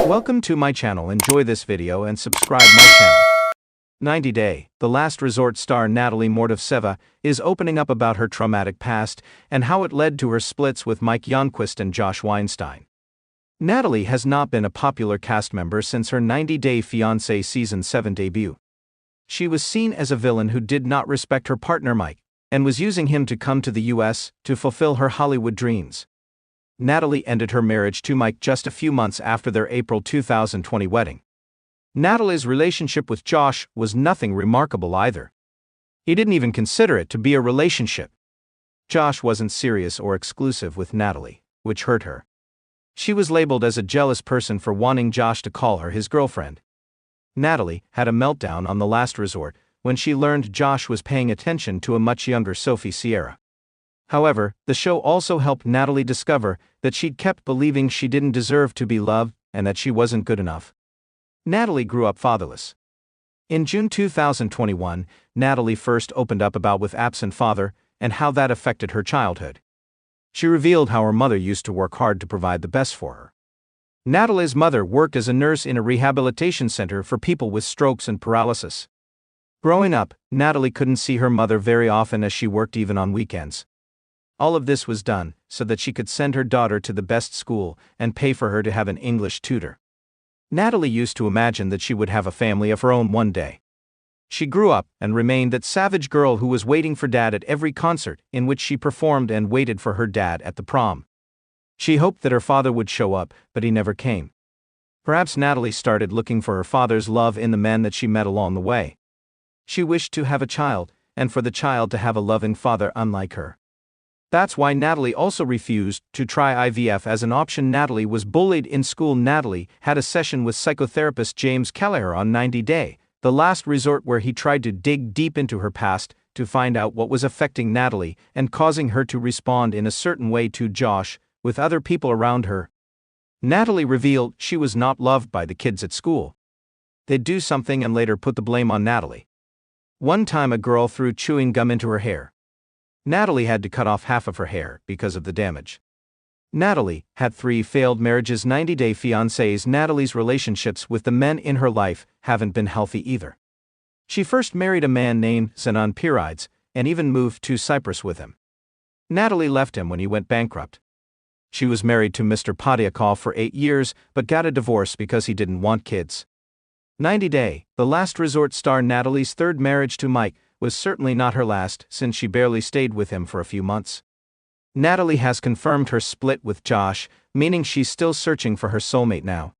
Welcome to my channel. Enjoy this video and subscribe my channel. 90 Day, The Last Resort star Natalie Mordovtseva is opening up about her traumatic past and how it led to her splits with Mike Youngquist and Josh Weinstein. Natalie has not been a popular cast member since her 90 Day Fiancé Season 7 debut. She was seen as a villain who did not respect her partner Mike, and was using him to come to the US to fulfill her Hollywood dreams. Natalie ended her marriage to Mike just a few months after their April 2020 wedding. Natalie's relationship with Josh was nothing remarkable either. He didn't even consider it to be a relationship. Josh wasn't serious or exclusive with Natalie, which hurt her. She was labeled as a jealous person for wanting Josh to call her his girlfriend. Natalie had a meltdown on The Last Resort when she learned Josh was paying attention to a much younger Sophie Sierra. However, the show also helped Natalie discover that she'd kept believing she didn't deserve to be loved and that she wasn't good enough. Natalie grew up fatherless. In June 2021, Natalie first opened up about with absent father and how that affected her childhood. She revealed how her mother used to work hard to provide the best for her. Natalie's mother worked as a nurse in a rehabilitation center for people with strokes and paralysis. Growing up, Natalie couldn't see her mother very often as she worked even on weekends. All of this was done so that she could send her daughter to the best school and pay for her to have an English tutor. Natalie used to imagine that she would have a family of her own one day. She grew up and remained that savage girl who was waiting for dad at every concert in which she performed and waited for her dad at the prom. She hoped that her father would show up, but he never came. Perhaps Natalie started looking for her father's love in the men that she met along the way. She wished to have a child, and for the child to have a loving father unlike her. That's why Natalie also refused to try IVF as an option. Natalie was bullied in school. Natalie had a session with psychotherapist James Kelleher on 90 Day, The Last Resort, where he tried to dig deep into her past to find out what was affecting Natalie and causing her to respond in a certain way to Josh, with other people around her. Natalie revealed she was not loved by the kids at school. They'd do something and later put the blame on Natalie. One time a girl threw chewing gum into her hair. Natalie had to cut off half of her hair because of the damage. Natalie had 3 failed marriages. 90 Day Fiancés. Natalie's relationships with the men in her life haven't been healthy either. She first married a man named Zenon Pirides and even moved to Cyprus with him. Natalie left him when he went bankrupt. She was married to Mr. Podyakov for 8 years but got a divorce because he didn't want kids. 90 Day, The Last Resort star Natalie's third marriage to Mike was certainly not her last, since she barely stayed with him for a few months. Natalie has confirmed her split with Josh, meaning she's still searching for her soulmate now.